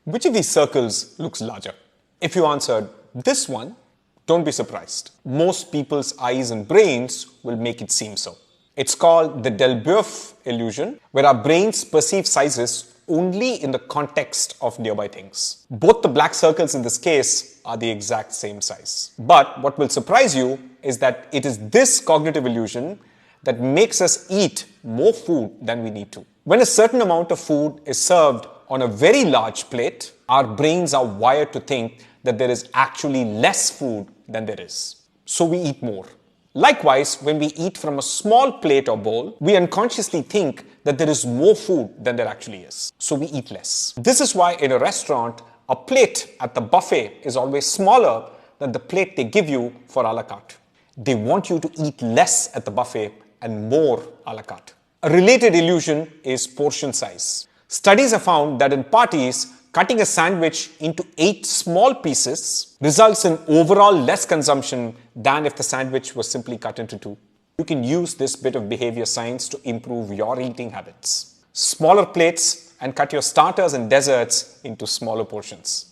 Which of these circles looks larger? If you answered this one, don't be surprised. Most people's eyes and brains will make it seem so. It's called the Delboeuf illusion, where our brains perceive sizes only in the context of nearby things. Both the black circles in this case are the exact same size. But what will surprise you is that it is this cognitive illusion that makes us eat more food than we need to. When a certain amount of food is served on a very large plate, our brains are wired to think that there is actually less food than there is. So we eat more. Likewise, when we eat from a small plate or bowl, we unconsciously think that there is more food than there actually is. So we eat less. This is why in a restaurant, a plate at the buffet is always smaller than the plate they give you for a la carte. They want you to eat less at the buffet and more a la carte. A related illusion is portion size. Studies have found that in parties, cutting a sandwich into 8 small pieces results in overall less consumption than if the sandwich was simply cut into 2. You can use this bit of behavior science to improve your eating habits. Smaller plates and cut your starters and desserts into smaller portions.